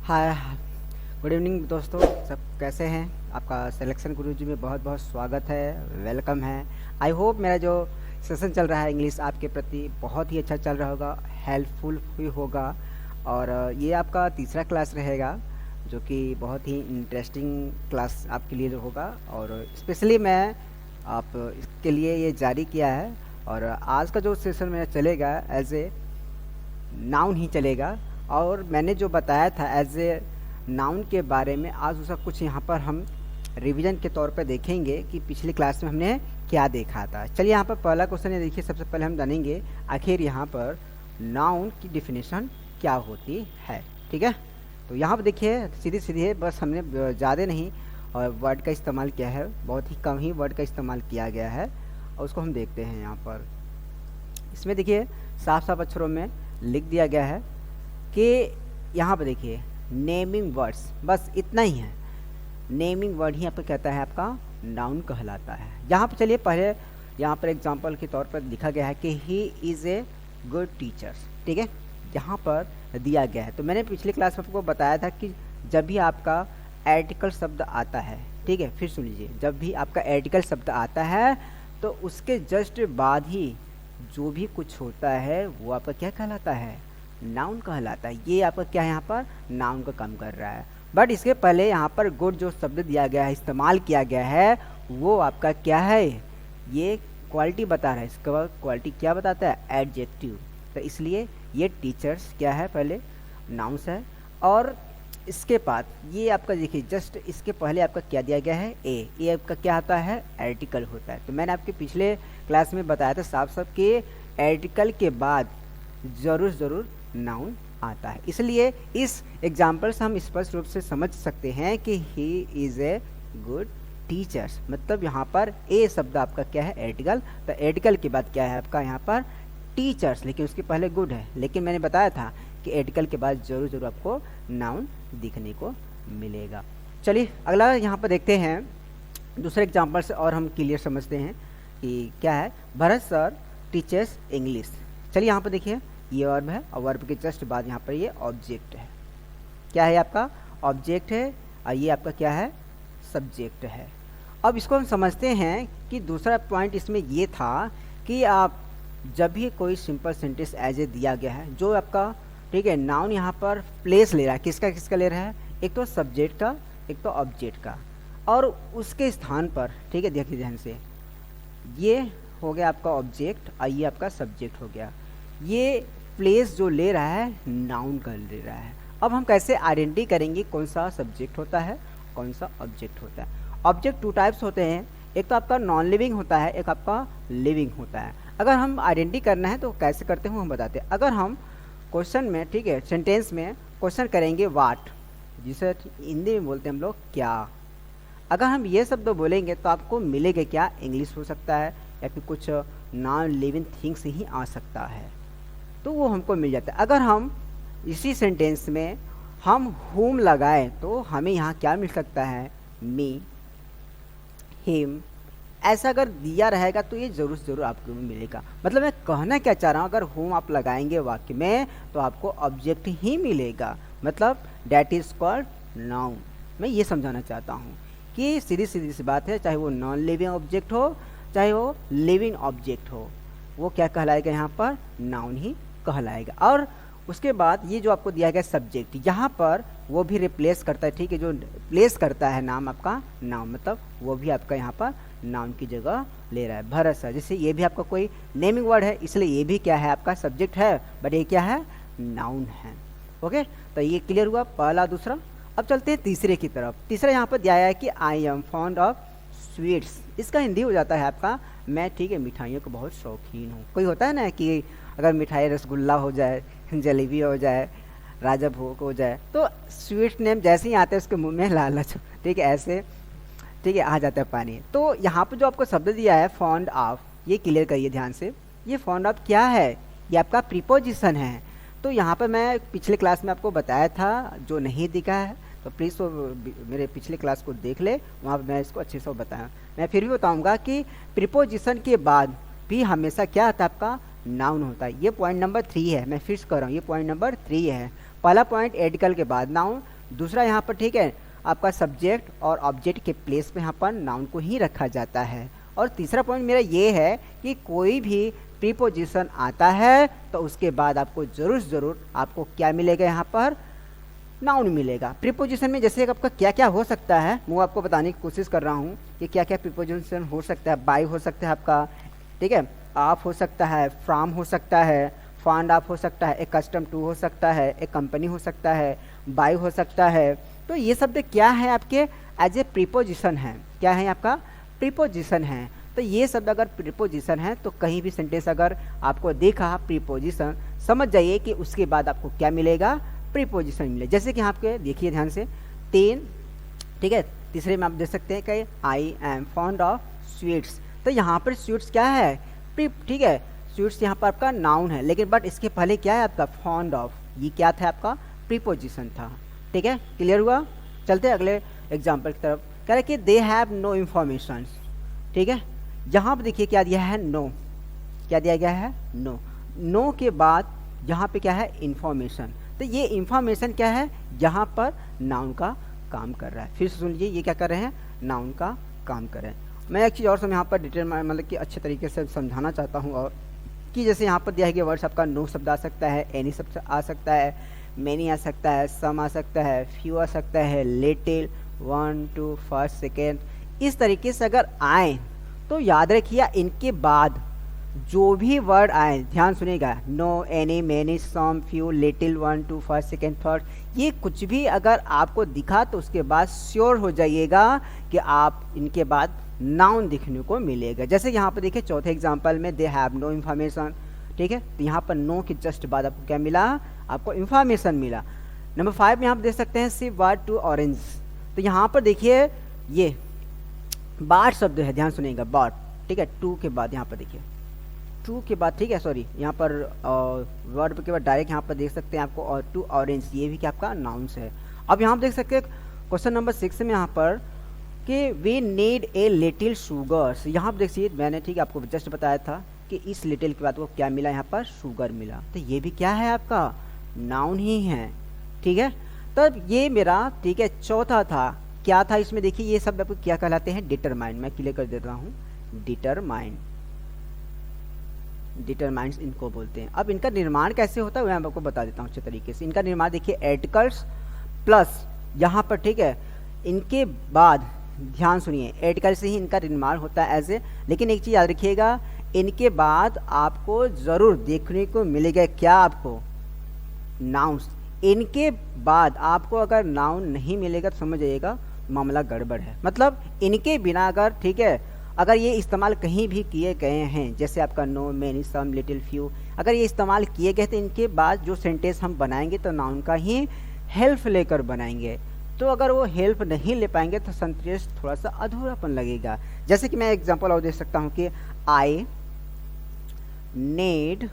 हाय, good evening दोस्तों। सब कैसे हैं? आपका सिलेक्शन गुरुजी में बहुत बहुत स्वागत है, वेलकम है। आई होप मेरा जो सेशन चल रहा है इंग्लिश आपके प्रति बहुत ही अच्छा चल रहा होगा, हेल्पफुल भी होगा। और ये आपका तीसरा क्लास रहेगा जो कि बहुत ही इंटरेस्टिंग क्लास आपके लिए होगा। और स्पेशली मैं आप इसके लिए ये जारी किया है। और आज का जो सेशन मेरा चलेगा एज ए नाउन ही चलेगा। और मैंने जो बताया था एज ए नाउन के बारे में, आज उसका कुछ यहाँ पर हम रिवीजन के तौर पर देखेंगे कि पिछली क्लास में हमने क्या देखा था। चलिए यहाँ पर पहला क्वेश्चन ये देखिए। सबसे पहले हम जानेंगे आखिर यहाँ पर नाउन की डिफिनेशन क्या होती है। ठीक है, तो यहाँ पर देखिए सीधी सीधी है, बस हमने ज़्यादा नहीं और वर्ड का इस्तेमाल किया है, बहुत ही कम ही वर्ड का इस्तेमाल किया गया है। और उसको हम देखते हैं यहाँ पर। इसमें देखिए साफ साफ अक्षरों में लिख दिया गया है कि यहाँ पर देखिए नेमिंग वर्ड्स, बस इतना ही है। नेमिंग वर्ड ही यहाँ पर कहता है आपका नाउन कहलाता है। यहाँ पर चलिए पहले यहाँ पर एग्जांपल के तौर पर लिखा गया है कि he is a good teacher. ठीक है, यहाँ पर दिया गया है। तो मैंने पिछली क्लास में आपको बताया था कि जब भी आपका आर्टिकल शब्द आता है, ठीक है, फिर सुन लीजिए, जब भी आपका आर्टिकल शब्द आता है तो उसके जस्ट बाद ही जो भी कुछ होता है वो आपका क्या कहलाता है? नाउन कहलाता है। ये आपका क्या है, यहाँ पर नाउन का काम कर रहा है। बट इसके पहले यहाँ पर गुड जो शब्द दिया गया है, इस्तेमाल किया गया है, वो आपका क्या है? ये क्वालिटी बता रहा है। इसके बाद क्वालिटी क्या बताता है? एडजेक्टिव। तो इसलिए ये टीचर्स क्या है, पहले नाउन्स है। और इसके बाद ये आपका देखिए जस्ट इसके पहले आपका क्या दिया गया है? ए। ये आपका क्या आता है? आर्टिकल होता है। तो मैंने आपके पिछले क्लास में बताया था साफ साफ कि आर्टिकल के बाद ज़रूर नाउन आता है। इसलिए इस एग्जाम्पल से हम स्पष्ट रूप से समझ सकते हैं कि he is a good teachers. मतलब यहाँ पर ए शब्द आपका क्या है? आर्टिकल। तो आर्टिकल के बाद क्या है आपका यहाँ पर? टीचर्स, लेकिन उसके पहले गुड है। लेकिन मैंने बताया था कि आर्टिकल के बाद जरूर आपको नाउन दिखने को मिलेगा। चलिए अगला यहाँ पर देखते हैं दूसरे एग्जाम्पल से, और हम क्लियर समझते हैं कि क्या है। Bharat sir teachers English. चलिए यहाँ पर देखिए ये वर्ब है और वर्ब के जस्ट बाद यहाँ पर ये ऑब्जेक्ट है। क्या है आपका? ऑब्जेक्ट है। और ये आपका क्या है? सब्जेक्ट है। अब इसको हम समझते हैं कि दूसरा पॉइंट इसमें ये था कि आप जब भी कोई सिंपल सेंटेंस एज ए दिया गया है, जो आपका ठीक है नाउन यहाँ पर प्लेस ले रहा है, किसका किसका ले रहा है? एक तो सब्जेक्ट का, एक तो ऑब्जेक्ट का। और उसके स्थान पर ठीक है देखिए ध्यान से, ये हो गया आपका ऑब्जेक्ट और ये आपका सब्जेक्ट हो गया। ये प्लेस जो ले रहा है नाउन का ले रहा है। अब हम कैसे आइडेंटिटी करेंगे कौन सा सब्जेक्ट होता है, कौन सा ऑब्जेक्ट होता है? ऑब्जेक्ट टू टाइप्स होते हैं, एक तो आपका नॉन लिविंग होता है, एक आपका लिविंग होता है। अगर हम आइडेंटिटी करना है तो कैसे करते हैं हम बताते हैं। अगर हम क्वेश्चन में ठीक है सेंटेंस में क्वेश्चन करेंगे वाट, जिसे हिंदी में बोलते हैं हम लोग क्या। अगर हम ये शब्द बोलेंगे तो आपको मिलेगा क्या? इंग्लिश हो सकता है या फिर कुछ नॉन लिविंग थिंग्स ही आ सकता है, तो वो हमको मिल जाता है। अगर हम इसी सेंटेंस में हम हुम लगाएं तो हमें यहाँ क्या मिल सकता है? मी, हिम। ऐसा अगर दिया रहेगा तो ये जरूर आपको मिलेगा। मतलब मैं कहना क्या चाह रहा हूँ, अगर हुम आप लगाएंगे वाक्य में तो आपको ऑब्जेक्ट ही मिलेगा, मतलब डैट इज कॉल्ड नाउन। मैं ये समझाना चाहता हूँ कि सीधी सी बात है, चाहे वो नॉन लिविंग ऑब्जेक्ट हो चाहे वो लिविंग ऑब्जेक्ट हो, वो क्या कहलाएगा? यहाँ पर नाउन ही कहलाएगा। और उसके बाद ये जो आपको दिया गया सब्जेक्ट, यहाँ पर वो भी रिप्लेस करता है। ठीक है, जो प्लेस करता है नाम आपका नाउन, मतलब वो भी आपका यहाँ पर नाउन की जगह ले रहा है। भरत सर, जैसे ये भी आपका कोई नेमिंग वर्ड है, इसलिए ये भी क्या है आपका सब्जेक्ट है, बट ये क्या है? नाउन है। ओके, तो ये क्लियर हुआ पहला दूसरा। अब चलते हैं तीसरे की तरफ। तीसरा यहाँ पर दिया है कि I am fond of sweets. इसका हिंदी हो जाता है आपका मैं ठीक है मिठाइयों को बहुत शौकीन हूँ। कोई होता है ना कि अगर मिठाई रसगुल्ला हो जाए, जलेबी हो जाए, राजा भोग हो जाए, तो स्वीट नेम जैसे ही आते हैं उसके मुंह में लालच ठीक है ऐसे ठीक है आ जाता है पानी। तो यहाँ पर जो आपको शब्द दिया है फॉन्ड ऑफ, ये क्लियर करिए ध्यान से। ये फॉन्ड ऑफ क्या है? ये आपका प्रीपोजिशन है। तो यहाँ पर मैं पिछले क्लास में आपको बताया था, जो नहीं दिखा है तो प्लीज़ तो मेरे पिछले क्लास को देख ले, वहाँ पर मैं इसको अच्छे से बताया। मैं फिर भी बताऊँगा कि प्रीपोजिशन के बाद भी हमेशा क्या आता है आपका? नाउन होता है। ये पॉइंट नंबर 3 है, मैं फिर कर रहा हूँ, ये पॉइंट नंबर 3 है। पहला पॉइंट आर्टिकल के बाद नाउन, दूसरा यहाँ पर ठीक है आपका सब्जेक्ट और ऑब्जेक्ट के प्लेस पे यहाँ पर नाउन को ही रखा जाता है। और तीसरा पॉइंट मेरा ये है कि कोई भी प्रीपोजिशन आता है तो उसके बाद आपको ज़रूर आपको क्या मिलेगा, यहाँ पर नाउन मिलेगा। प्रीपोजिशन में जैसे आपका क्या क्या हो सकता है वो आपको बताने की कोशिश कर रहा हूँ कि क्या क्या प्रीपोजिशन हो सकता है। बाय हो सकता है आपका, ठीक है, आप हो सकता है, फ्रॉम हो सकता है, फाउंड आप हो सकता है, ए कस्टम टू हो सकता है, ए कंपनी हो सकता है, बाय हो सकता है। तो ये शब्द क्या है आपके एज ए प्रीपोजिशन है, क्या है आपका प्रीपोजिशन है। तो ये शब्द अगर प्रीपोजिशन है तो कहीं भी सेंटेंस अगर आपको देखा प्रीपोजिशन, समझ जाइए कि उसके बाद आपको क्या मिलेगा, प्रीपोजिशन मिले। जैसे कि यहाँ पे देखिए ध्यान से 3, ठीक है, तीसरे में आप देख सकते हैं कि I am fond of sweets. तो यहाँ पर स्वीट्स क्या है, ठीक है, स्वीट्स यहाँ पर आपका नाउन है, लेकिन बट इसके पहले क्या है आपका फॉन्ड ऑफ, ये क्या था आपका प्रीपोजिशन था। ठीक है, क्लियर हुआ। चलते हैं अगले एग्जाम्पल की तरफ। कह रहे कि दे हैव नो इन्फॉर्मेशन। ठीक है, यहाँ पर देखिए क्या दिया है, नो, क्या दिया गया है, नो। नो के बाद यहाँ पे क्या है, इंफॉर्मेशन। तो ये इंफॉर्मेशन क्या है, यहाँ पर नाउन का काम कर रहा है। फिर सुन लीजिए, ये क्या कर रहे हैं, नाउन का काम कर रहे हैं। मैं एक चीज़ और यहाँ पर डिटेल मतलब कि अच्छे तरीके से समझाना चाहता हूँ, और कि जैसे यहाँ पर दिया गया वर्ड्स आपका नो शब्द आ सकता है, एनी शब्द आ सकता है, मैनी आ सकता है, सम आ सकता है, फ्यू आ सकता है, लिटिल, 1 2 फर्स्ट सेकेंड, इस तरीके से अगर आए तो याद रखिए इनके बाद जो भी वर्ड आए, ध्यान सुनिएगा, no, any, many, some, few, little, 1 2 first second third, ये कुछ भी अगर आपको दिखा तो उसके बाद श्योर हो जाइएगा कि आप इनके बाद नाउन दिखने को मिलेगा। जैसे यहाँ पर देखिए चौथे एग्जांपल में दे हैव नो इन्फॉर्मेशन। ठीक है, तो यहाँ पर नो के जस्ट बाद आपको क्या मिला, आपको इन्फॉर्मेशन मिला। नंबर 5 में आप देख सकते हैं सी वाट टू ऑरेंज। तो यहाँ पर देखिए ये बाट शब्द है, ध्यान सुनिएगा, बाट। ठीक है, टू के बाद यहाँ पर देखिए, टू के बाद, ठीक है, सॉरी, यहाँ पर वर्ड के बाद डायरेक्ट यहाँ पर देख सकते हैं आपको, और टू ऑरेंज, ये भी क्या आपका नाउन्स है। अब यहाँ पर देख सकते हैं क्वेश्चन नंबर 6 में यहाँ पर कि we need a little sugars. यहाँ पर देखिए मैंने ठीक आपको जस्ट बताया था कि इस लिटिल के बाद वो क्या मिला, यहाँ पर शुगर मिला। तो ये भी क्या है आपका नाउन ही है। ठीक है, तब ये मेरा, ठीक है, चौथा था, क्या था इसमें देखिए, ये सब आपको क्या कहलाते हैं, डिटरमाइन। मैं क्लियर कर देता हूँ, डिटरमाइन, डिटरमाइंस इनको बोलते हैं। अब इनका निर्माण कैसे होता है मैं आपको बता देता हूँ अच्छे तरीके से। इनका निर्माण देखिए एडिकल्स प्लस यहाँ पर, ठीक है, इनके बाद ध्यान सुनिए, एडिकल से ही इनका निर्माण होता है ऐसे। लेकिन एक चीज़ याद रखिएगा, इनके बाद आपको ज़रूर देखने को मिलेगा क्या, आपको नाउन्स। इनके बाद आपको अगर नाउन नहीं मिलेगा तो समझ जाइएगा मामला गड़बड़ है। मतलब इनके बिना अगर, ठीक है, अगर ये इस्तेमाल कहीं भी किए गए हैं, जैसे आपका नो, मैनी, सम, लिटिल, फ्यू, अगर ये इस्तेमाल किए गए तो इनके बाद जो सेंटेंस हम बनाएंगे तो नाउन का ही हेल्प लेकर बनाएंगे। तो अगर वो हेल्प नहीं ले पाएंगे तो सेंटेंस थोड़ा सा अधूरापन लगेगा। जैसे कि मैं एग्जांपल और दे सकता हूँ कि आई नीड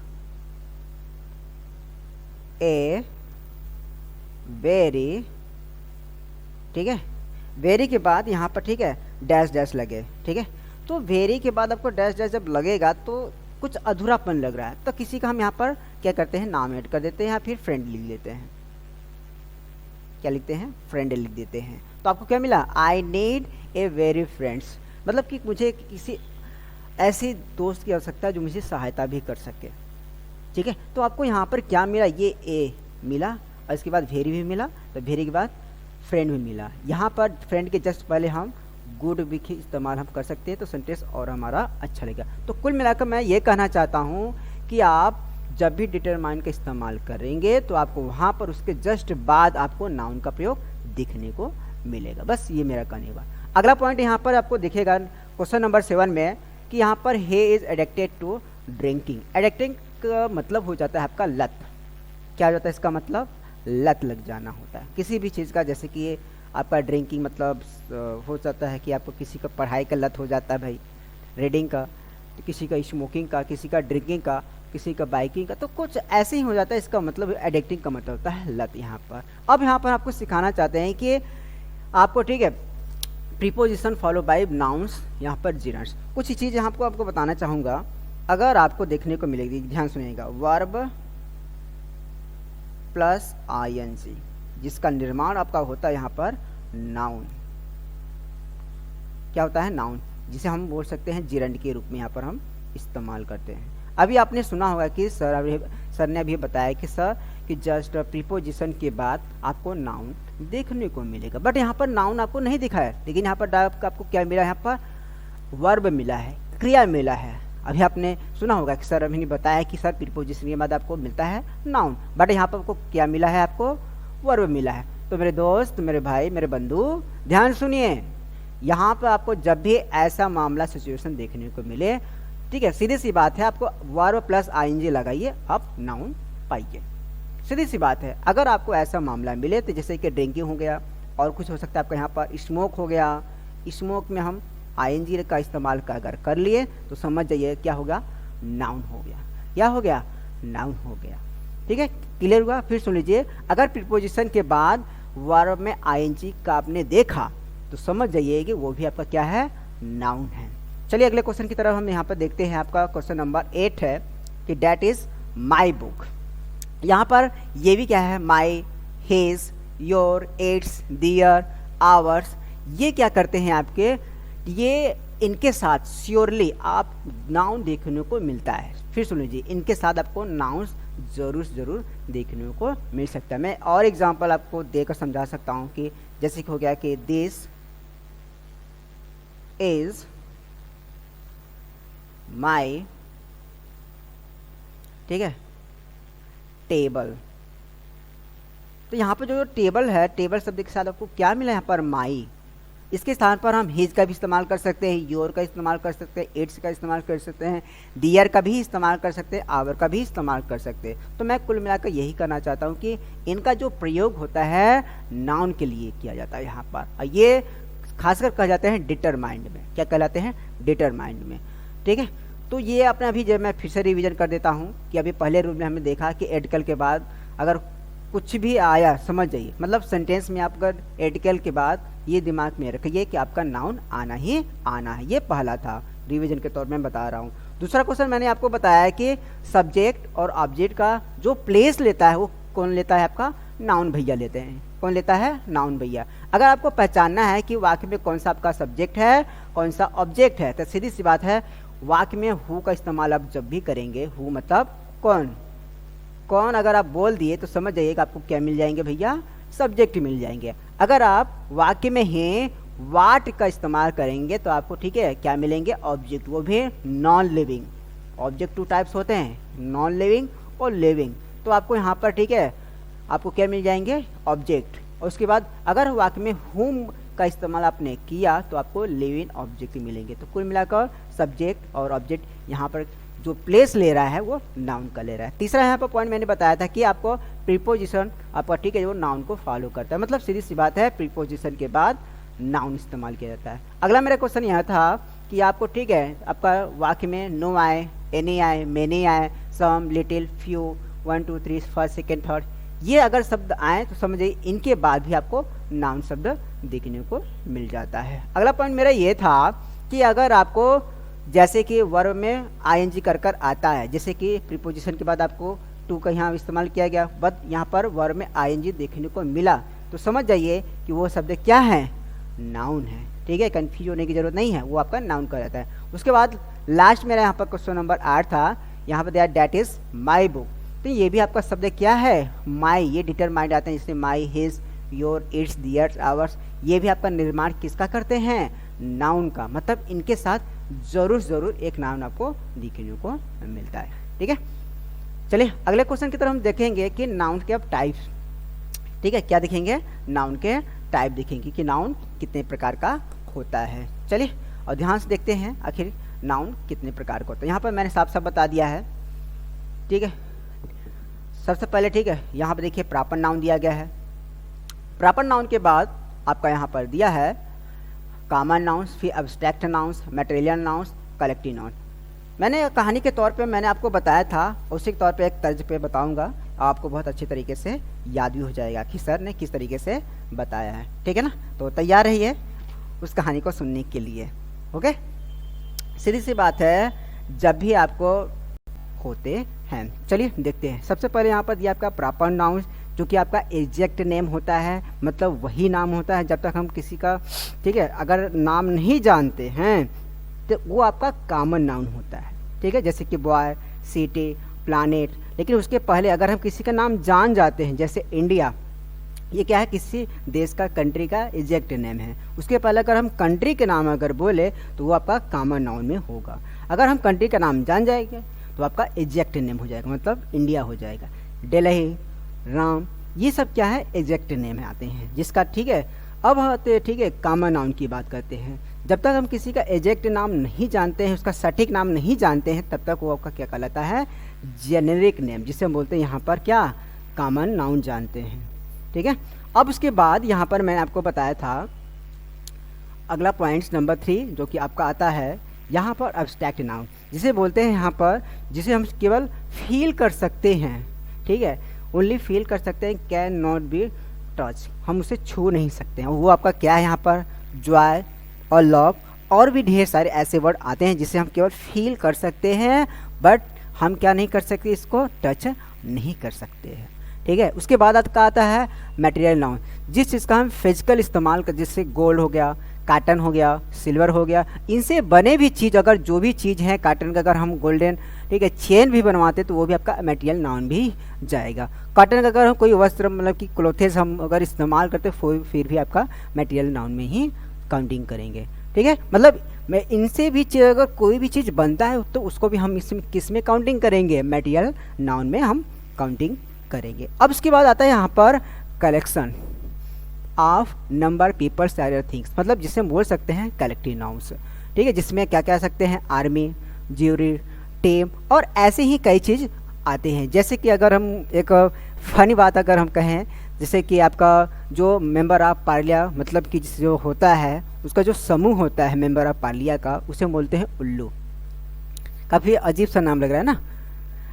ए वेरी, ठीक है, वेरी के बाद यहाँ पर, ठीक है, डैश डैश लगे। ठीक है, तो वेरी के बाद आपको डैश डैश जब लगेगा तो कुछ अधूरापन लग रहा है, तो किसी का हम यहाँ पर क्या करते हैं, नाम ऐड कर देते हैं या फिर फ्रेंड लिख लेते हैं। क्या लिखते हैं, फ्रेंड लिख देते हैं। तो आपको क्या मिला, I need a very friends, मतलब कि मुझे किसी ऐसे दोस्त की आवश्यकता है जो मुझे सहायता भी कर सके। ठीक है, तो आपको यहाँ पर क्या मिला, ये ए मिला और इसके बाद वेरी भी मिला, तो वेरी के बाद फ्रेंड भी मिला। यहाँ पर फ्रेंड के जस्ट पहले हम गुड भी इस्तेमाल हम कर सकते हैं तो सेंटेंस और हमारा अच्छा लगेगा। तो कुल मिलाकर मैं ये कहना चाहता हूँ कि आप जब भी डिटरमाइन का इस्तेमाल करेंगे तो आपको वहाँ पर उसके जस्ट बाद आपको नाउन का प्रयोग दिखने को मिलेगा। बस ये मेरा कहने का। अगला पॉइंट यहाँ पर आपको दिखेगा क्वेश्चन नंबर 7 में कि यहाँ पर he is addicted to drinking. Addicting का मतलब हो जाता है आपका लत। क्या हो जाता है इसका मतलब, लत लग जाना होता है किसी भी चीज़ का। जैसे कि आपका ड्रिंकिंग मतलब हो जाता है कि आपको किसी का पढ़ाई का लत हो जाता है भाई, रीडिंग का, किसी का स्मोकिंग का, किसी का ड्रिंकिंग का, किसी का बाइकिंग का, तो कुछ ऐसे ही हो जाता है। इसका मतलब एडिक्टिंग का मतलब होता है लत यहाँ पर। अब यहाँ पर आपको सिखाना चाहते हैं कि आपको, ठीक है, प्रीपोजिशन फॉलो बाय नाउन्स, यहाँ पर जिरंड्स। कुछ ही चीज़ यहाँ पर आपको बताना चाहूँगा, अगर आपको देखने को मिलेगी, ध्यान सुनिएगा, वर्ब प्लस आईएनजी। जिसका निर्माण आपका होता है यहाँ पर नाउन। क्या होता है? नाउन, जिसे हम बोल सकते हैं जिरंड के रूप में यहाँ पर हम इस्तेमाल करते हैं। अभी आपने सुना होगा कि सर ने अभी बताया कि सर कि जस्ट प्रीपोजिशन के बाद आपको नाउन देखने को मिलेगा, बट यहाँ पर नाउन आपको नहीं दिखा है, लेकिन यहाँ पर आपको क्या मिला है? यहाँ पर वर्ब मिला है, क्रिया मिला है। अभी आपने सुना होगा कि सर अभी ने बताया कि सर प्रीपोजिशन के बाद आपको मिलता है नाउन, बट यहाँ पर आपको क्या मिला है? आपको वर्ब मिला है। तो मेरे दोस्त, मेरे भाई, मेरे बंधु, ध्यान सुनिए, यहाँ पर आपको जब भी ऐसा मामला सिचुएशन देखने को मिले, ठीक है, सीधी सी बात है, आपको वर्ब प्लस आईएनजी लगाइए, आप नाउन पाइए। सीधी सी बात है। अगर आपको ऐसा मामला मिले तो जैसे कि ड्रिंकिंग हो गया, और कुछ हो सकता है आपका यहाँ पर स्मोक हो गया, स्मोक में हम आईएनजी का इस्तेमाल अगर कर लिए तो समझ जाइए क्या होगा? नाउन हो गया। क्या हो गया? नाउन हो गया। ठीक है, क्लियर हुआ? फिर सुन लीजिए, अगर प्रीपोजिशन के बाद वर्ब में आईएनजी का आपने देखा तो समझ जाइए कि वो भी आपका क्या है? नाउन है। चलिए अगले क्वेश्चन की तरफ हम यहाँ पर देखते हैं। आपका क्वेश्चन नंबर 8 है कि डैट इज माई बुक। यहाँ पर ये भी क्या है? My, his, your, its, their, ours, ये क्या करते हैं आपके? ये इनके साथ श्योरली आप नाउन देखने को मिलता है। फिर सुन लीजिए, इनके साथ आपको नाउन जरूर देखने को मिल सकता है। मैं और एग्जांपल आपको देकर समझा सकता हूँ कि जैसे कि हो गया कि दिस इज माई, ठीक है, टेबल। तो यहाँ पर जो टेबल है, टेबल शब्द के साथ आपको क्या मिला? यहाँ पर माई। इसके स्थान पर हम हिज का भी इस्तेमाल कर सकते हैं, योर का इस्तेमाल कर सकते हैं, इट्स का इस्तेमाल कर सकते हैं, डियर का भी इस्तेमाल कर सकते हैं, आवर का भी इस्तेमाल कर सकते हैं। तो मैं कुल मिलाकर यही करना चाहता हूँ कि इनका जो प्रयोग होता है नाउन के लिए किया जाता है यहाँ पर, और ये खासकर कह जाते हैं डिटरमाइंड में। क्या कहलाते हैं? डिटरमाइंड में। ठीक है, तो ये अपने अभी जब मैं फिर से रिवीजन कर देता हूँ कि अभी पहले रूल में हमने देखा कि आर्टिकल के बाद अगर कुछ भी आया, समझ जाइए, मतलब सेंटेंस में आप अगर आर्टिकल के बाद ये दिमाग में रखिए कि आपका नाउन आना ही आना है। ये पहला था, रिवीजन के तौर में बता रहा हूँ। दूसरा क्वेश्चन मैंने आपको बताया है कि सब्जेक्ट और ऑब्जेक्ट का जो प्लेस लेता है वो कौन लेता है? आपका नाउन भैया लेते हैं। कौन लेता है? नाउन भैया। अगर आपको पहचानना है कि वाक्य में कौन सा आपका सब्जेक्ट है, कौन सा ऑब्जेक्ट है, तो सीधी सी बात है, वाक्य में हु का इस्तेमाल आप जब भी करेंगे, हु मतलब कौन, कौन अगर आप बोल दिए तो समझ जाइएगा आपको क्या मिल जाएंगे भैया? सब्जेक्ट मिल जाएंगे। अगर आप वाक्य में हैं, वाट का इस्तेमाल करेंगे तो आपको, ठीक है, क्या मिलेंगे? ऑब्जेक्ट, वो भी नॉन लिविंग। ऑब्जेक्ट 2 टाइप्स होते हैं, नॉन लिविंग और लिविंग। तो आपको यहाँ पर, ठीक है, आपको क्या मिल जाएंगे? ऑब्जेक्ट। और उसके बाद अगर वाक्य में हुम का इस्तेमाल आपने किया तो आपको लिविंग ऑब्जेक्ट मिलेंगे। तो कुल मिलाकर सब्जेक्ट और ऑब्जेक्ट यहाँ पर जो प्लेस ले रहा है वो नाउन का ले रहा है। तीसरा यहाँ पर पॉइंट मैंने बताया था कि आपको प्रीपोजिशन आपका, ठीक है, वो नाउन को फॉलो करता है। मतलब सीधी सी बात है, प्रीपोजिशन के बाद नाउन इस्तेमाल किया जाता है। अगला मेरा क्वेश्चन यह था कि आपको, ठीक है, आपका वाक्य में नो आए, एनी आए, मेनी आए, some, little, few, 1 2 3 first, second, third, ये अगर शब्द आए तो समझिए इनके बाद भी आपको नाउन शब्द देखने को मिल जाता है। अगला पॉइंट मेरा ये था कि अगर आपको जैसे कि वर्ब में आईएनजी कर आता है, जैसे कि प्रीपोजिशन के बाद आपको टू का यहाँ इस्तेमाल किया गया, बट यहाँ पर वर्ब में आईएनजी देखने को मिला, तो समझ जाइए कि वो शब्द क्या है? नाउन है। ठीक है, कंफ्यूज होने की जरूरत नहीं है, वो आपका नाउन का रहता है। उसके बाद लास्ट मेरा यहाँ पर क्वेश्चन नंबर 8 था, यहाँ पर दिया डैट इज माई बुक। तो ये भी आपका शब्द क्या है? माई। ये डिटरमाइंड आते हैं, जिसमें my, his, your, its, theirs, ours, ये भी आपका निर्माण किसका करते हैं? नाउन का। मतलब इनके साथ जरूर एक नाउन आपको दिखने को मिलता है। ठीक है, चलिए अगले क्वेश्चन की तरफ हम देखेंगे कि नाउन के अब टाइप्स, ठीक है, क्या देखेंगे? नाउन के टाइप देखेंगे कि नाउन कितने प्रकार का होता है। चलिए और ध्यान से देखते हैं आखिर नाउन कितने प्रकार का होता है। यहाँ पर मैंने साफ साफ बता दिया है। ठीक है, सबसे पहले, ठीक है, यहाँ पर देखिए प्रॉपर नाउन दिया गया है। प्रॉपर नाउन के बाद आपका यहाँ पर दिया है कॉमन नाउन्स, फिर abstract nouns, material nouns, collective noun. मैंने कहानी के तौर पे मैंने आपको बताया था, उसी के तौर पे एक तर्ज पे बताऊंगा, आपको बहुत अच्छे तरीके से याद भी हो जाएगा कि सर ने किस तरीके से बताया है। ठीक है ना, तो तैयार रहिए उस कहानी को सुनने के लिए। ओके, सीधी सी बात है, जब भी आपको होते हैं। चलिए देखते हैं। सबसे पहले यहाँ पर दिया आपका प्रॉपर नाउन, जो कि आपका एग्जैक्ट नेम होता है, मतलब वही नाम होता है जब तक हम किसी का, ठीक है, अगर नाम नहीं जानते हैं तो वो आपका कॉमन नाउन होता है, ठीक है, जैसे कि बॉय, सिटी, प्लानेट। लेकिन उसके पहले अगर हम किसी का नाम जान जाते हैं, जैसे इंडिया, ये क्या है, किसी देश का, कंट्री का एग्जैक्ट नेम है, उसके पहले अगर हम कंट्री के नाम अगर बोले तो वो आपका कॉमन नाउन में होगा। अगर हम कंट्री का नाम जान जाएंगे तो आपका एग्जैक्ट नेम हो जाएगा, मतलब इंडिया हो जाएगा। दिल्ली, राम, ये सब क्या है, एग्जैक्ट नेम आते हैं जिसका, ठीक है। अब आते हैं, ठीक है, कॉमन नाउन की बात करते हैं। जब तक हम किसी का एग्जैक्ट नाम नहीं जानते हैं, उसका सटीक नाम नहीं जानते हैं, तब तक वो आपका क्या कहलाता है, जेनेरिक नेम, जिसे हम बोलते हैं यहाँ पर क्या, कॉमन नाउन जानते हैं, ठीक है। अब उसके बाद यहाँ पर मैंने आपको बताया था अगला पॉइंट्स नंबर 3 जो कि आपका आता है यहाँ पर एब्स्ट्रैक्ट नाउन, जिसे बोलते हैं यहाँ पर, जिसे हम केवल फील कर सकते हैं, ठीक है, ओनली फील कर सकते हैं, कैन नॉट बी टच, हम उसे छू नहीं सकते हैं। वो आपका क्या है यहाँ पर, जॉय और लव, और भी ढेर सारे ऐसे वर्ड आते हैं जिसे हम केवल फील कर सकते हैं, बट हम क्या नहीं कर सकते, इसको टच नहीं कर सकते हैं, ठीक है। उसके बाद आपका आता है मटेरियल नाउन, जिस चीज़ का हम फिजिकल इस्तेमाल कर, जैसे गोल्ड हो गया, काटन हो गया, सिल्वर हो गया, इनसे बने भी चीज़, अगर जो भी चीज़ है काटन का, अगर हम गोल्डन, ठीक है, चेन भी बनवाते तो वो भी आपका मटेरियल नाउन भी जाएगा। कॉटन का अगर हम कोई वस्त्र, मतलब कि क्लोथेस हम अगर इस्तेमाल करते फिर भी आपका मटेरियल नाउन में ही काउंटिंग करेंगे, ठीक है। मतलब मैं इनसे भी अगर कोई भी चीज़ बनता है तो उसको भी हम इसमें किस में काउंटिंग करेंगे, मटेरियल नाउन में हम काउंटिंग करेंगे। अब उसके बाद आता है यहाँ पर collection of number, peoples, other things, मतलब जिसे हम बोल सकते हैं कलेक्टिव नाउन्स, ठीक है, जिसमें क्या कह सकते हैं, आर्मी, ज्यूरी, टीम, और ऐसे ही कई चीज़ आते हैं। जैसे कि अगर हम एक फनी बात अगर हम कहें, जैसे कि आपका जो मेंबर ऑफ पार्लिया, मतलब कि जो होता है उसका जो समूह होता है मेंबर ऑफ पार्लिया का, उसे हम बोलते हैं उल्लू। काफ़ी अजीब सा नाम लग रहा है ना,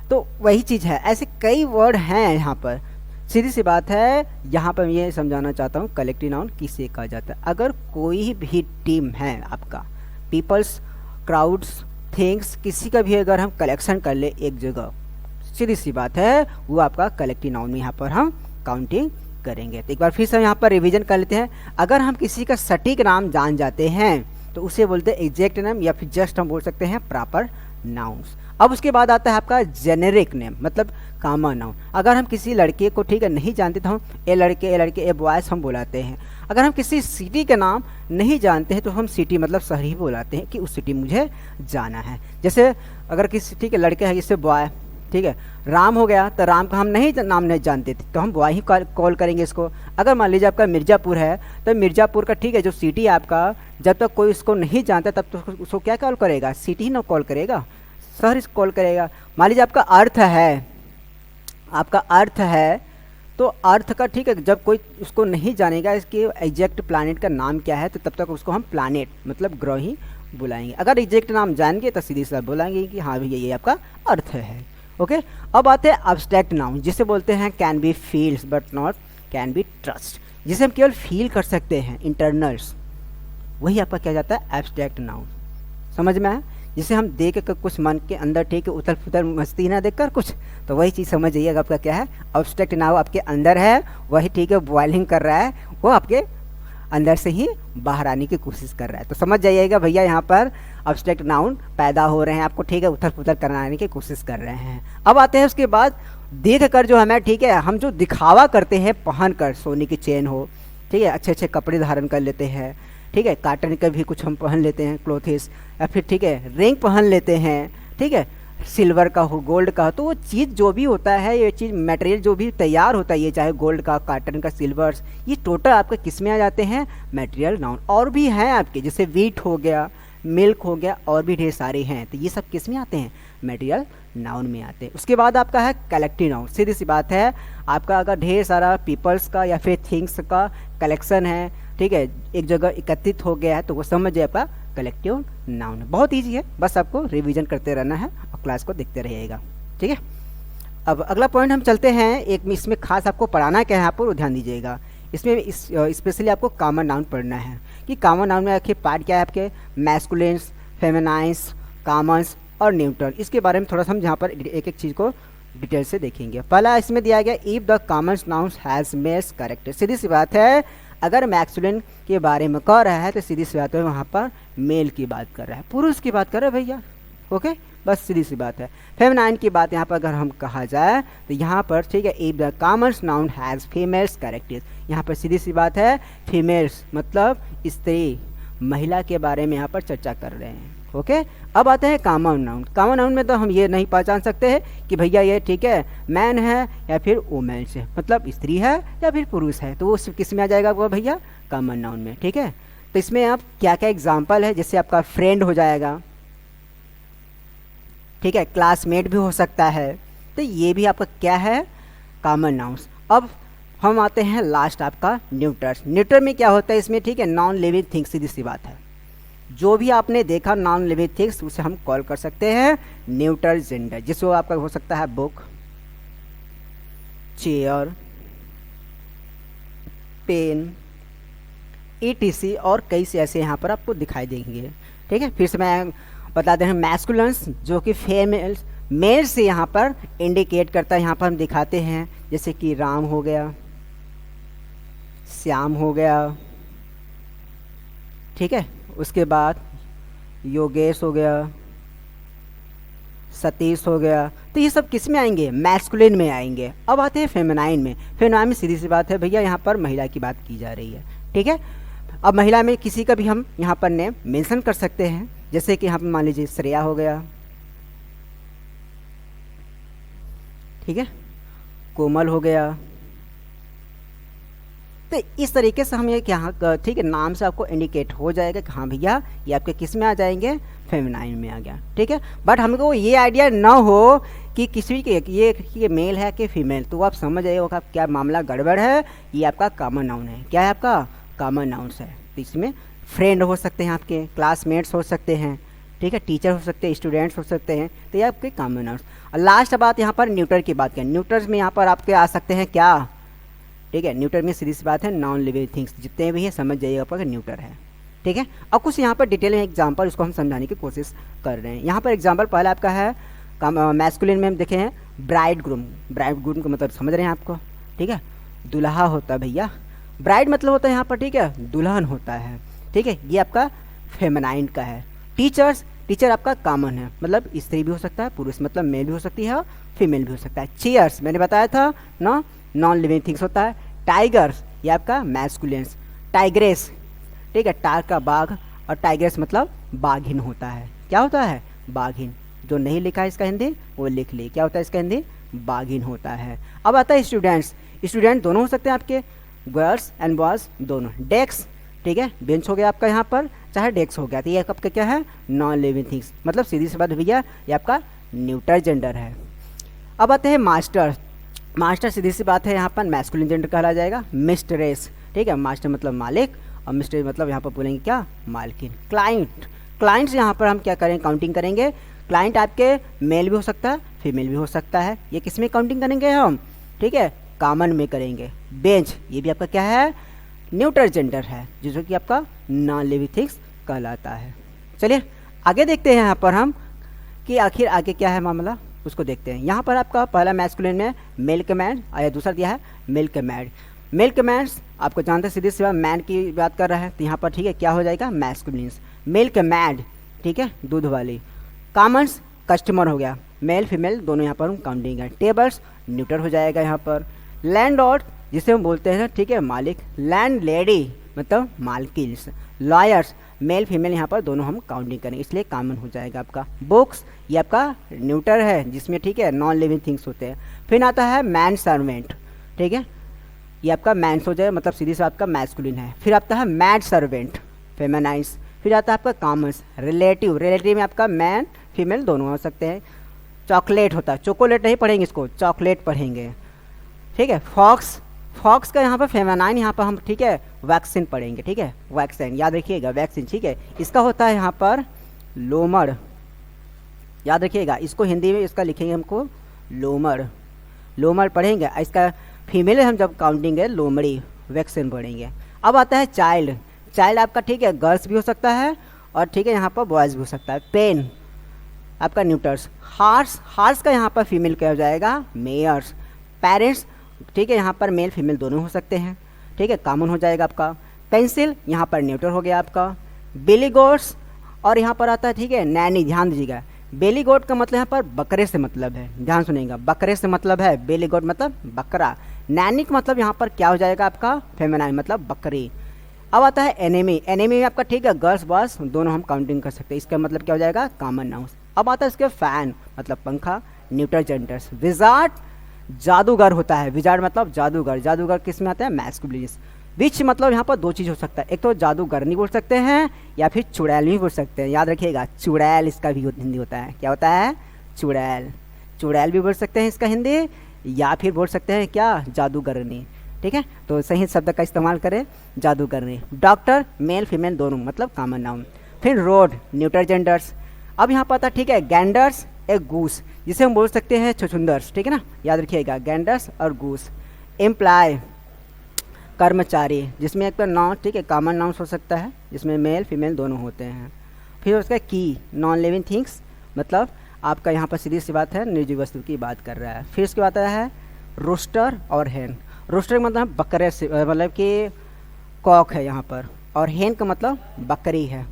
तो वही चीज़ है। ऐसे कई वर्ड हैं यहाँ पर। सीधी सी बात है, यहाँ पर मैं ये समझाना चाहता हूँ कलेक्टिव नाउन किसे कहा जाता है। अगर कोई भी टीम है आपका, पीपल्स, क्राउड्स, थिंग्स, किसी का भी अगर हम कलेक्शन कर ले एक जगह, सीधी सी बात है वो आपका कलेक्टिव नाउन में यहाँ पर हम काउंटिंग करेंगे। तो एक बार फिर से यहाँ पर रिवीजन कर लेते हैं। अगर हम किसी का सटीक नाम जान जाते हैं तो उसे बोलते हैं एग्जैक्ट नेम, या फिर जस्ट हम बोल सकते हैं प्रॉपर नाउन्स। अब उसके बाद आता है आपका जेनेरिक नेम, मतलब कॉमन नाउन। अगर हम किसी लड़के को, ठीक है, नहीं जानते तो हम ए लड़के ए बॉयज़ हम बुलाते हैं। अगर हम किसी सिटी का नाम नहीं जानते हैं तो हम सिटी मतलब शहर ही बुलाते हैं कि उस सिटी मुझे जाना है। जैसे अगर किसी सिटी के लड़के हैं, जैसे बॉय, ठीक है, राम हो गया, तो राम का हम नाम नहीं जानते थे तो हम बॉय ही कॉल करेंगे इसको। अगर मान लीजिए आपका मिर्ज़ापुर है तो मिर्ज़ापुर का, ठीक है, जो सिटी है आपका, जब तक कोई इसको नहीं जानता तब तो उसको क्या कॉल करेगा, सिटी ही ना कॉल करेगा, शहर इसको कॉल करेगा। मान लीजिए आपका अर्थ है, आपका अर्थ है, तो अर्थ का, ठीक है, जब कोई उसको नहीं जानेगा इसके एग्जैक्ट प्लानट का नाम क्या है, तो तब तक उसको हम प्लानट मतलब ग्रह ही बुलाएंगे। अगर एग्जैक्ट नाम जानेंगे तो सीधी सी बुलाएंगे कि हाँ भैया ये आपका अर्थ है। ओके, अब आते हैं एब्स्ट्रैक्ट नाउन, जिसे बोलते हैं can be feels but not can be trust, जिसे हम केवल फील कर सकते हैं, इंटरनल्स, वही आपका क्या जाता है एब्स्ट्रैक्ट नाउन। समझ में आया? जिसे हम देख कर कुछ मन के अंदर, ठीक है, उथल पुथल मस्ती ना देख कर कुछ, तो वही चीज़ समझ जाइएगा आपका क्या है, एब्स्ट्रैक्ट नाउन आपके अंदर है, वही, ठीक है, बॉइलिंग कर रहा है, वो आपके अंदर से ही बाहर आने की कोशिश कर रहा है। तो समझ जाइएगा भैया यहाँ पर एब्स्ट्रैक्ट नाउन पैदा हो रहे हैं आपको, ठीक है, उथल पुथल कराने की कोशिश कर रहे हैं। अब आते हैं उसके बाद देख कर जो हमें, ठीक है, हम जो दिखावा करते हैं पहन कर, सोने की चेन हो, ठीक है, अच्छे अच्छे कपड़े धारण कर लेते हैं, ठीक है, कॉटन का भी कुछ हम पहन लेते हैं क्लोथेस, या फिर, ठीक है, रिंग पहन लेते हैं, ठीक है, सिल्वर का हो, गोल्ड का हो, तो वो चीज़ जो भी होता है, ये चीज़ मटेरियल जो भी तैयार होता है, ये चाहे गोल्ड का, कॉटन का, सिल्वर्स, ये टोटल आपके किस में आ जाते हैं, मटेरियल नाउन। और भी हैं आपके, जैसे वीट हो गया, मिल्क हो गया, और भी ढेर सारे हैं, तो ये सब किस में आते हैं, मटेरियल नाउन में आते हैं। उसके बाद आपका है कलेक्टिव नाउन। सीधी सी बात है, आपका अगर ढेर सारा पीपल्स का या फिर थिंग्स का कलेक्शन है, ठीक है, एक जगह एकत्रित हो गया है, तो वो समझिए आपका कलेक्टिव नाउन है। बहुत ईजी है, बस आपको रिवीजन करते रहना है और क्लास को देखते रहिएगा, ठीक है। अब अगला पॉइंट हम चलते हैं, एक में इसमें खास आपको पढ़ाना क्या है, आप वो ध्यान दीजिएगा। इसमें स्पेशली आपको कॉमन नाउन पढ़ना है कि कॉमन नाउन में आखिर पार्ट क्या है आपके, मैस्कुलिन्स, फेमिनाइन्स, कॉमन्स और न्यूट्रल। इसके बारे में थोड़ा सा हम यहाँ पर एक एक चीज़ को डिटेल से देखेंगे। पहला इसमें दिया गया if the common nouns has males character. सीधी सी बात है, अगर मैक्सुलिन के बारे में कह रहा है तो सीधी सी बात है वहाँ पर मेल की बात कर रहा है, पुरुष की बात कर रहा है भैया। ओके, बस सीधी सी बात है। फेमिनाइन की बात यहाँ पर अगर हम कहा जाए तो यहाँ पर ठीक है, if the common noun has females characters, यहाँ पर सीधी सी बात है फीमेल्स मतलब स्त्री, महिला के बारे में यहाँ पर चर्चा कर रहे हैं। ओके, अब आते हैं कॉमन नाउन। कॉमन नाउन में तो हम ये नहीं पहचान सकते हैं कि भैया ये ठीक है मैन है या फिर वुमेन्स है, मतलब स्त्री है या फिर पुरुष है, तो वो किस में आ जाएगा वो भैया कॉमन नाउन में। ठीक है, तो इसमें आप क्या क्या एग्जाम्पल है, जैसे आपका फ्रेंड हो जाएगा, ठीक है, क्लासमेट भी हो सकता है, तो ये भी आपका क्या है कॉमन नाउन्स। अब हम आते हैं लास्ट आपका न्यूटर्स। न्यूटर में क्या होता है इसमें, ठीक है, नॉन लिविंग थिंग्स, सीधी सी बात है, जो भी आपने देखा नॉन लिविंग थिंग्स उसे हम कॉल कर सकते हैं न्यूटर जेंडर, जिसको आपका हो सकता है बुक, चेयर, पेन, ETC और कई से ऐसे यहाँ पर आपको दिखाई देंगे। ठीक है, फिर से मैं बता दें मैस्कुलेंस जो कि फीमेल्स मेल से यहाँ पर इंडिकेट करता है, यहाँ पर हम दिखाते हैं जैसे कि राम हो गया, श्याम हो गया, ठीक है, उसके बाद योगेश हो गया, सतीश हो गया, तो ये सब किस में आएंगे मैस्कुलिन में आएंगे। अब आते हैं फेमिनाइन में। फेमिनाइन में सीधी सी बात है भैया यहाँ पर महिला की बात की जा रही है। ठीक है, अब महिला में किसी का भी हम यहाँ पर नेम मेंशन कर सकते हैं, जैसे कि यहाँ पर मान लीजिए श्रेया हो गया, ठीक है, कोमल हो गया, तो इस तरीके से हम ये यहाँ ठीक है नाम से आपको इंडिकेट हो जाएगा कि हाँ भैया ये आपके किस में आ जाएंगे फेमिनाइन में आ गया। ठीक है, बट हमको ये आइडिया ना हो कि किसी के ये मेल है कि फीमेल, तो आप समझ जाइए होगा क्या मामला गड़बड़ है, ये आपका कॉमन नाउन है। क्या है आपका कॉमन नाउन्स है, तो इसमें फ्रेंड हो सकते हैं, आपके क्लासमेट्स हो सकते हैं, ठीक है, टीचर हो सकते हैं, स्टूडेंट्स हो सकते हैं, तो ये आपके कॉमन नाउन्स। और लास्ट बात यहाँ पर न्यूटर की बात करें, न्यूटर्स में यहाँ पर आपके आ सकते हैं क्या, ठीक है, न्यूटर में सीधी सी बात है नॉन लिविंग थिंग्स, जितने भी है समझ जाइएगा आपका न्यूटर है। ठीक है, अब कुछ यहाँ पर डिटेल में एग्जांपल उसको हम समझाने की कोशिश कर रहे हैं। यहाँ पर एग्जांपल पहला आपका है मैस्कुलिन में हम देखे हैं ब्राइड ग्रूम। ब्राइड ग्रूम का मतलब समझ रहे हैं आपको, ठीक है, दुल्हा होता है भैया, ब्राइड मतलब होता है यहाँ पर, ठीक है, दुल्हन होता है। ठीक है, ये आपका फेमिनाइन का है। टीचर्स, टीचर आपका कॉमन है, मतलब स्त्री भी हो सकता है, पुरुष मतलब मेल भी हो सकती है, फीमेल भी हो सकता है। चेयर्स मैंने बताया था ना, नॉन लिविंग थिंग्स होता है। टाइगर्स ये आपका मैस्कुलिन्स। टाइग्रेस, ठीक है, टार का बाघ, और टाइग्रेस मतलब बाघिन होता है। क्या होता है बाघिन, जो नहीं लिखा है इसका हिंदी वो लिख ले, क्या होता है इसका हिंदी बाघिन होता है। अब आता है स्टूडेंट्स। स्टूडेंट दोनों हो सकते हैं आपके, गर्ल्स एंड बॉयज दोनों। डेस्क, ठीक है, बेंच हो गया आपका यहाँ पर, चाहे डेस्क हो गया, तो ये आपका क्या है नॉन लिविंग थिंग्स, मतलब सीधी सी बात भैया ये आपका न्यूटर जेंडर है। अब आते हैं मास्टर। मास्टर सीधी सी बात है यहाँ पर मैस्कुलिन जेंडर कहला जाएगा। मिस्ट्रेस, ठीक है, मास्टर मतलब मालिक और मिस्ट्रेस मतलब यहाँ पर बोलेंगे क्या मालकिन। क्लाइंट, क्लाइंट्स यहाँ पर हम क्या करेंगे काउंटिंग करेंगे, क्लाइंट आपके मेल भी हो सकता है फीमेल भी हो सकता है, ये किस में काउंटिंग करेंगे हम, ठीक है, कॉमन में करेंगे। बेंच ये भी आपका क्या है न्यूटर जेंडर है, जिसको कि आपका नॉन लिविंग थिंग्स कहलाता है। चलिए आगे देखते हैं यहाँ पर हम कि आखिर आगे क्या है मामला, उसको देखते हैं। यहाँ पर आपका पहला मैस्कुलिन में मिल्क मैन और दूसरा दिया है मिल्क मैड। मिल्क मैड्स आपको जानते हैं सीधी सी बात मैन की बात कर रहा है, तो यहाँ पर ठीक है क्या हो जाएगा मैस्कुलिन्स। मिल्क मैड, ठीक है, दूध वाली। कॉमन्स कस्टमर हो गया, मेल फीमेल दोनों यहाँ पर हम काउंटिंग है। टेबल्स न्यूटर हो जाएगा यहाँ पर। लैंड लॉर्ड जिसे हम बोलते हैं ठीक है मालिक। लैंड लेडी मतलब मालकिन। लॉयर्स मेल फीमेल यहाँ पर दोनों हम काउंटिंग करेंगे, इसलिए कॉमन हो जाएगा आपका। बुक्स ये आपका न्यूटर है, जिसमें ठीक है नॉन लिविंग थिंग्स होते हैं। फिर आता है मैन सर्वेंट, ठीक है, ये आपका मैंस हो जाए, मतलब सीधी से आपका मैस्कुलिन है। फिर आता है मैड सर्वेंट फेमिनाइज। फिर आता है आपका कॉमन्स। रिलेटिव, रिलेटिव में आपका मैन फीमेल दोनों हो सकते हैं। चॉकलेट होता है, चॉकलेट नहीं पढ़ेंगे इसको, चॉकलेट पढ़ेंगे, ठीक है। फॉक्स, फॉक्स का यहाँ पर फेमिनाइन, यहाँ पर हम ठीक है वैक्सीन पढ़ेंगे, ठीक है, वैक्सीन याद रखिएगा, वैक्सीन, ठीक है। इसका होता है यहाँ पर लोमड़, याद रखिएगा, इसको हिंदी में इसका लिखेंगे हमको लोमड़, लोमड़ पढ़ेंगे। इसका फीमेल हम जब काउंटिंग है लोमड़ी, वैक्सीन पढ़ेंगे। अब आता है चाइल्ड। चाइल्ड आपका ठीक है गर्ल्स भी हो सकता है और ठीक है यहाँ पर बॉयज़ भी हो सकता है। पेन आपका न्यूटर्स। हार्स, हार्स का यहाँ पर फीमेल क्या हो जाएगा, मेयर्स। पेरेंट्स, ठीक है, यहाँ पर मेल फीमेल दोनों हो सकते हैं, ठीक है, कॉमन हो जाएगा आपका। पेंसिल यहाँ पर न्यूटर हो गया आपका। बेली गोट्स, और यहाँ पर आता है, ठीक है, नैनी, ध्यान दीजिएगा। बेली गोट का मतलब यहाँ पर बकरे से मतलब है, ध्यान सुनिएगा, बकरे से मतलब है, बेली गोट मतलब बकरा। नैनी का मतलब यहाँ पर क्या हो जाएगा आपका, फेमिनाइन मतलब बकरी। अब आता है एनेमी, एनेमी में आपका, ठीक है, गर्ल्स बॉयज दोनों हम काउंटिंग कर सकते हैं, इसका मतलब क्या हो जाएगा, कॉमन नाउन। अब आता है इसके फैन मतलब पंखा, न्यूटर जेंडर्स। विजार्ड, जादूगर होता है, विजार्ड मतलब जादूगर, जादूगर किस में आता है, मैस्कुलिनिस। विच मतलब यहाँ पर दो चीज़ हो सकता है, एक तो जादूगरनी बोल सकते हैं या फिर चुड़ैल भी बोल सकते हैं, याद रखिएगा, चुड़ैल इसका भी हिंदी होता है, क्या होता है, चुड़ैल, चुड़ैल भी बोल सकते हैं इसका हिंदी, या फिर बोल सकते हैं क्या, जादूगरनी, ठीक है। तो सही शब्द का इस्तेमाल करें, जादूगरनी। डॉक्टर, मेल फीमेल दोनों मतलब कॉमन नाउन। फिर रोड, न्यूटर जेंडर्स। अब यहाँ पर आता, ठीक है, गैंडर्स, एक गूस, जिसे हम बोल सकते हैं छुछुंदर्स, ठीक है ना, याद रखिएगा, गैंडर्स और गूस। एम्प्लॉय, कर्मचारी, जिसमें एक तो नाउन, ठीक है, कॉमन नाउन हो सकता है, जिसमें मेल फीमेल दोनों होते हैं। फिर उसका की, नॉन लिविंग थिंग्स, मतलब आपका यहाँ पर सीधी सी बात है, निर्जीव वस्तु की बात कर रहा है। फिर उसके बाद आता है रोस्टर और हैन। रोस्टर का मतलब बकरे से, मतलब कि कॉक है यहाँ पर, और हेन का मतलब बकरी है।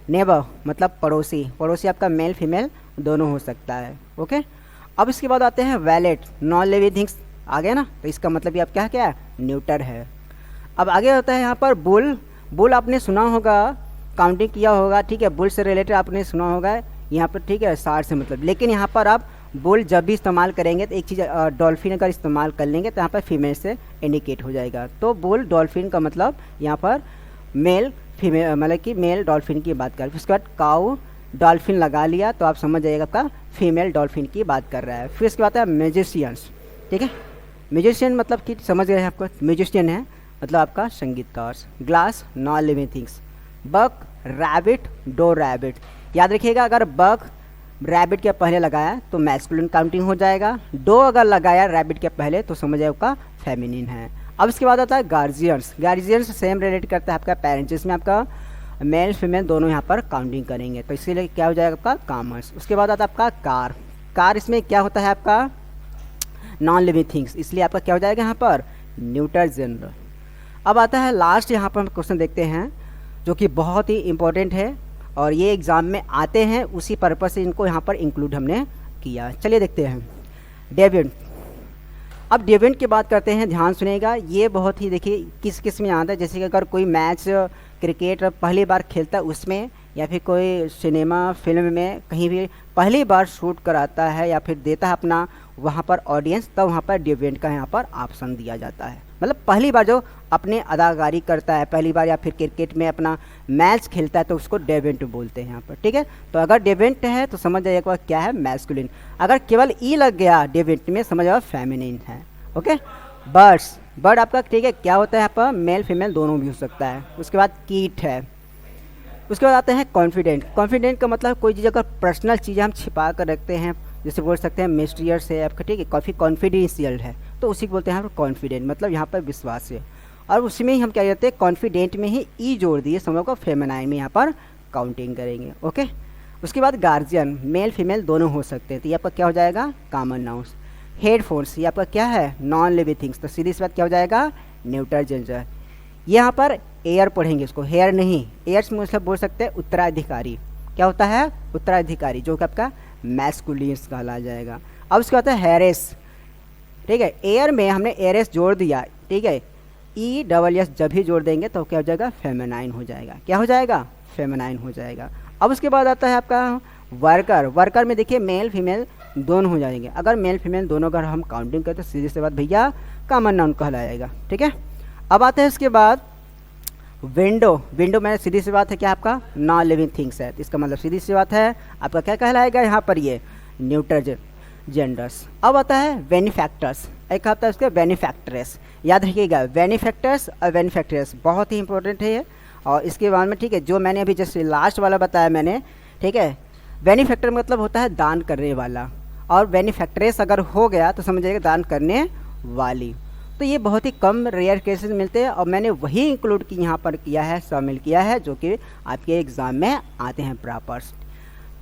नेबर मतलब पड़ोसी, पड़ोसी आपका मेल फीमेल दोनों हो सकता है, ओके। अब इसके बाद आते हैं वैलेट, नॉन लिविंग थिंग्स आ गया ना, तो इसका मतलब भी आप क्या क्या न्यूटर है। अब आगे होता है यहाँ पर बुल, बुल आपने सुना होगा, काउंटिंग किया होगा, ठीक है, बुल से रिलेटेड आपने सुना होगा यहाँ पर, ठीक है, 60 से मतलब, लेकिन यहाँ पर आप बुल जब भी इस्तेमाल करेंगे तो एक चीज़, डॉल्फिन अगर इस्तेमाल कर लेंगे तो यहाँ पर फीमेल से इंडिकेट हो जाएगा। तो बुल डॉल्फिन का मतलब यहाँ पर मेल फीमेल, मतलब कि मेल डॉल्फिन की बात कर रहे हैं। उसके बाद काऊ, डॉल्फिन लगा लिया तो आप समझ जाइएगा आपका फीमेल डॉल्फिन की बात कर रहा है। फिर इसके बाद है म्यूजिशियंस, ठीक है, म्यूजिशियन मतलब कि समझ गए हैं आपको, म्यूजिशियन है मतलब आपका संगीतकार। Glass, non living things. Buck, rabbit, doe rabbit, याद रखिएगा, अगर बक रैबिट के पहले लगाया तो मैस्कुलिन काउंटिंग हो जाएगा, डो अगर लगाया रैबिट के पहले तो समझ जाए आपका फेमिनिन है। अब इसके बाद आता है गार्जियंस, गार्जियंस सेम रिलेट करता है आपका पेरेंट्स, जिसमें आपका मेल फीमेल दोनों यहाँ पर काउंटिंग करेंगे, तो इसीलिए क्या हो जाएगा आपका कॉमर्स। उसके बाद आता है आपका कार, कार इसमें क्या होता है आपका नॉन लिविंग थिंग्स, इसलिए आपका क्या हो जाएगा यहाँ पर न्यूटर जेंडर। अब आता है लास्ट, यहाँ पर हम क्वेश्चन देखते हैं जो कि बहुत ही इंपॉर्टेंट है और ये एग्ज़ाम में आते हैं, उसी पर्पज़ से इनको यहाँ पर इंक्लूड हमने किया। चलिए देखते हैं डेविएंट। अब डेविएंट की बात करते हैं, ध्यान सुनिएगा, ये बहुत ही देखिए किस किस में आता है, जैसे कि अगर कोई मैच क्रिकेट पहली बार खेलता है उसमें, या फिर कोई सिनेमा फिल्म में कहीं भी पहली बार शूट कराता है या फिर देता है अपना वहाँ पर ऑडियंस, तब वहाँ पर डेविएंट का यहाँ पर ऑप्शन दिया जाता है। मतलब पहली बार जो अपने अदाकारी करता है पहली बार, या फिर क्रिकेट में अपना मैच खेलता है, तो उसको डेविएंट बोलते हैं यहाँ पर, ठीक है। तो अगर डेविएंट है तो समझ जाइए एक क्या है, मैस्कुलिन। अगर केवल ई लग गया डेविएंट में, समझ जाओ फेमिनिन है, ओके। बर्ड्स, बर्ड आपका, ठीक है, क्या होता है यहाँ पर मेल फीमेल दोनों भी हो सकता है। उसके बाद कीट है। उसके बाद आते हैं कॉन्फिडेंट। कॉन्फिडेंट का मतलब कोई चीज़ अगर पर्सनल चीज़ें हम छिपा कर रखते हैं, जैसे बोल सकते हैं मिस्टीरियस है आपका, ठीक है, काफ़ी कॉन्फिडेंशियल है, तो उसी को बोलते हैं कॉन्फिडेंट, मतलब यहाँ पर विश्वास है। और उसी में ही हम क्या करते हैं, कॉन्फिडेंट में ही ई जोड़ दिए, समझो को फेमिनाइन में यहाँ पर काउंटिंग करेंगे, ओके। उसके बाद गार्जियन, मेल फीमेल दोनों हो सकते हैं, तो ये आपका क्या हो जाएगा कॉमन नाउन्स। हेडफोन्स, ये आपका क्या है नॉन लिविंग थिंग्स, तो सीधी सी बात क्या हो जाएगा न्यूटर जेंडर। यहाँ पर एयर पढ़ेंगे इसको, हेयर नहीं, एयर्स में मतलब बोल सकते हैं उत्तराधिकारी, क्या होता है उत्तराधिकारी, जो कि आपका मैस्कुलिन्स कहला जाएगा। अब उसके बाद है हेरेस, ठीक है, एयर में हमने एरेस जोड़ दिया, ठीक है, ई डबल एस जब भी जोड़ देंगे तो क्या हो जाएगा फेमिनाइन हो जाएगा, क्या हो जाएगा फेमिनाइन हो जाएगा। अब उसके बाद आता है आपका वर्कर। वर्कर में देखिए मेल फीमेल दोनों हो जाएंगे, अगर मेल फीमेल दोनों अगर हम काउंटिंग करें तो सीधी सी बात भैया कॉमन नाउन कहलाएगा, ठीक है। अब आते हैं इसके बाद विंडो। विंडो में सीधी सी बात है क्या आपका नॉन लिविंग थिंग्स है, इसका मतलब सीधी सी बात है आपका क्या कहलाएगा यहाँ पर ये न्यूटर जेंडर्स। अब आता है बेनिफैक्टर्स, एक आता है उसके बेनिफैक्टरेस, याद रखिएगा बेनिफैक्टर्स और बेनिफैक्टरेस बहुत ही इंपॉर्टेंट है ये। और इसके बाद में ठीक है जो मैंने अभी जैसे लास्ट वाला बताया मैंने, ठीक है, बेनिफैक्टर मतलब होता है दान करने वाला, और बेनिफैक्टरेस अगर हो गया तो समझिएगा दान करने वाली। तो ये बहुत ही कम रेयर केसेस मिलते हैं और मैंने वही इंक्लूड की यहाँ पर किया है, शामिल किया है जो कि आपके एग्ज़ाम में आते हैं प्रॉपर्स।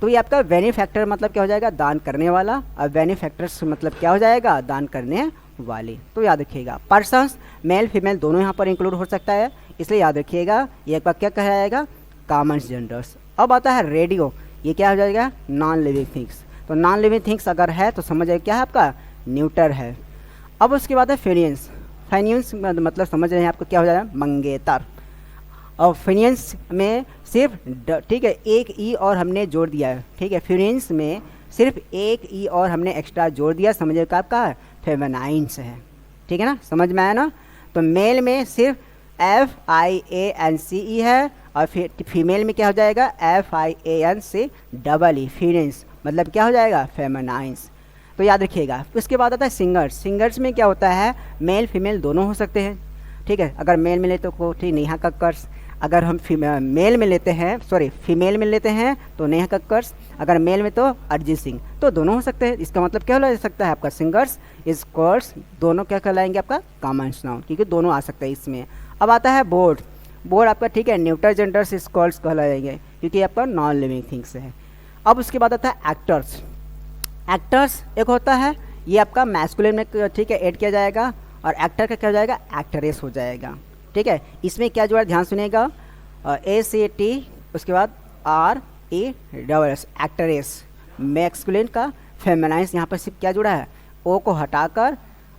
तो ये आपका बेनिफैक्टर मतलब क्या हो जाएगा, दान करने वाला, और बेनिफैक्टर्स मतलब क्या हो जाएगा, दान करने वाली। तो याद रखिएगा पर्सन्स मेल फीमेल दोनों यहाँ पर इंक्लूड हो सकता है, इसलिए याद रखिएगा ये एक बार क्या कहा जाएगा, कॉमन जेंडर्स। अब आता है रेडियो, ये क्या हो जाएगा, नॉन लिविंग थिंग्स। तो नॉन लिविंग थिंग्स अगर है तो समझ जाए क्या है आपका, न्यूटर है। अब उसके बाद है फिनियंस। फाइनियंस मतलब समझ रहे हैं आपको क्या हो जाएगा, मंगेतर। और फिनियंस में सिर्फ ठीक है एक ई और हमने जोड़ दिया है, ठीक है, फिनियंस में सिर्फ एक ई और हमने एक्स्ट्रा जोड़ दिया, समझिए का आपका फेमिनाइन्स है, ठीक है ना, समझ में आया ना। तो मेल में सिर्फ FIANCE है, और फिर फीमेल में क्या हो जाएगा, FIANC डबल ई, फिनियंस मतलब क्या हो जाएगा, फेमिनाइन्स। तो याद रखिएगा। उसके बाद आता है सिंगर्स। सिंगर्स में क्या होता है, मेल फीमेल दोनों हो सकते हैं, ठीक है। अगर मेल में ले तो कोठी नेहा कक्कर्स, अगर हम मेल में लेते हैं, सॉरी फीमेल में लेते हैं तो नेहा कक्कर्स, अगर मेल में तो अरिजीत सिंह, तो दोनों हो सकते हैं। इसका मतलब क्या हो सकता है आपका, सिंगर्स इस कोर्स दोनों क्या कहलाएंगे आपका, कॉमन नाउन, क्योंकि दोनों आ सकते हैं इसमें। अब आता है बोर्ड। बोर्ड आपका ठीक है न्यूटर जेंडर्स इस कोर्स कहलाएंगे, क्योंकि आपका नॉन लिविंग थिंग्स है। अब उसके बाद आता है एक्टर्स। एक्टर्स एक होता है, ये आपका मैस्कुलिन में ठीक है ऐड किया जाएगा, और एक्टर का क्या हो जाएगा, एक्ट्रेस हो जाएगा, ठीक है। इसमें क्या जुड़ा, ध्यान सुनिएगा, ACT, उसके बाद RESS, एक्ट्रेस। मैस्कुलिन का फेमिनाइन्स यहाँ पर सिर्फ क्या जुड़ा है, O को हटाकर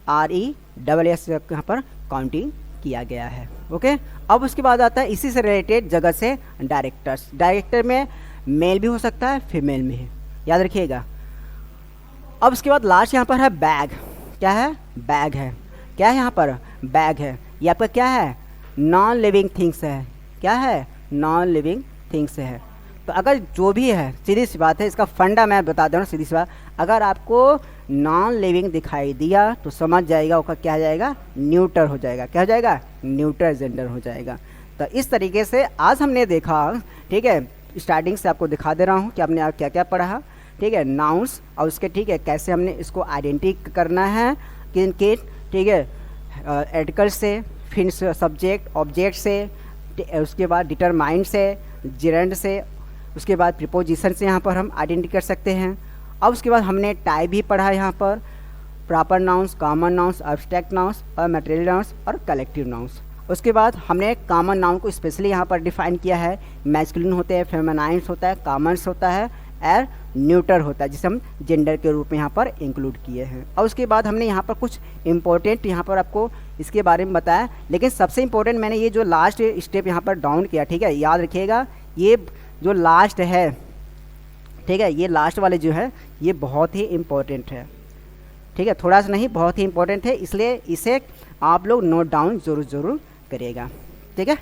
RESS यहाँ पर काउंटिंग किया गया है, ओके। अब उसके बाद आता है इसी से रिलेटेड जगह से डायरेक्टर्स। डायरेक्टर में मेल भी हो सकता है, फीमेल में है, याद रखिएगा। अब उसके बाद लास्ट यहाँ पर है बैग। क्या है, बैग है, क्या है यहाँ पर, बैग है। ये आपका क्या है, नॉन लिविंग थिंग्स है, क्या है, नॉन लिविंग थिंग्स है। तो अगर जो भी है, सीधी सी बात है, इसका फंडा मैं बता दे रहा हूँ, सीधी सी बात, अगर आपको नॉन लिविंग दिखाई दिया तो समझ जाएगा उसका क्या हो जाएगा, न्यूटर हो जाएगा, क्या हो जाएगा, न्यूटर जेंडर हो जाएगा। तो इस तरीके से आज हमने देखा, ठीक है, स्टार्टिंग से आपको दिखा दे रहा हूँ कि आपने क्या क्या पढ़ा, ठीक है, नाउन्स और उसके ठीक है कैसे हमने इसको आइडेंटिटी करना है, किन के ठीक है आर्टिकल से, फिर सब्जेक्ट ऑब्जेक्ट से, उसके बाद डिटरमाइंड से, जेरेंड से, उसके बाद प्रीपोजिशन से यहाँ पर हम आइडेंटिटी कर सकते हैं। अब उसके बाद हमने टाइप भी पढ़ा यहाँ पर, proper nouns, common nouns, abstract nouns और मटेरियल नाउन्स और कलेक्टिव नाउन्स। उसके बाद हमने कॉमन नाउन को स्पेशली यहाँ पर डिफाइन किया है, मैस्कुलिन होते हैं, फेमिनाइन्स होता है, कॉमन्स होता है, और न्यूटर होता है, जिसे हम जेंडर के रूप में यहाँ पर इंक्लूड किए हैं। और उसके बाद हमने यहाँ पर कुछ इंपॉर्टेंट यहाँ पर आपको इसके बारे में बताया, लेकिन सबसे इम्पोर्टेंट मैंने ये जो लास्ट स्टेप यहाँ पर डाउन किया, ठीक है, याद रखिएगा, ये जो लास्ट है, ठीक है, ये लास्ट वाले जो है ये बहुत ही इम्पोर्टेंट है, ठीक है, थोड़ा सा नहीं बहुत ही इम्पोर्टेंट है, इसलिए इसे आप लोग नोट डाउन ज़रूर करिएगा, ठीक है।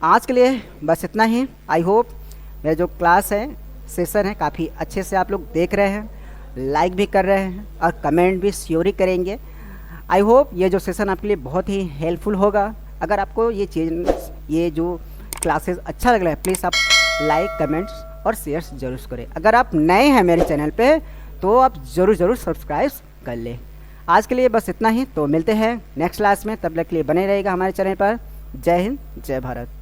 आज के लिए बस इतना ही। आई होप मेरा जो क्लास है, सेशन है, काफ़ी अच्छे से आप लोग देख रहे हैं, लाइक भी कर रहे हैं और कमेंट भी श्योर ही करेंगे। आई होप ये जो सेशन आपके लिए बहुत ही हेल्पफुल होगा। अगर आपको ये चीज़, ये जो क्लासेस अच्छा लग रहा है, प्लीज़ आप लाइक, कमेंट्स और शेयर्स जरूर करें। अगर आप नए हैं मेरे चैनल पे तो आप ज़रूर सब्सक्राइब कर लें। आज के लिए बस इतना ही, तो मिलते हैं नेक्स्ट क्लास में, तब तक के लिए बने रहेगा हमारे चैनल पर। जय हिंद, जय भारत।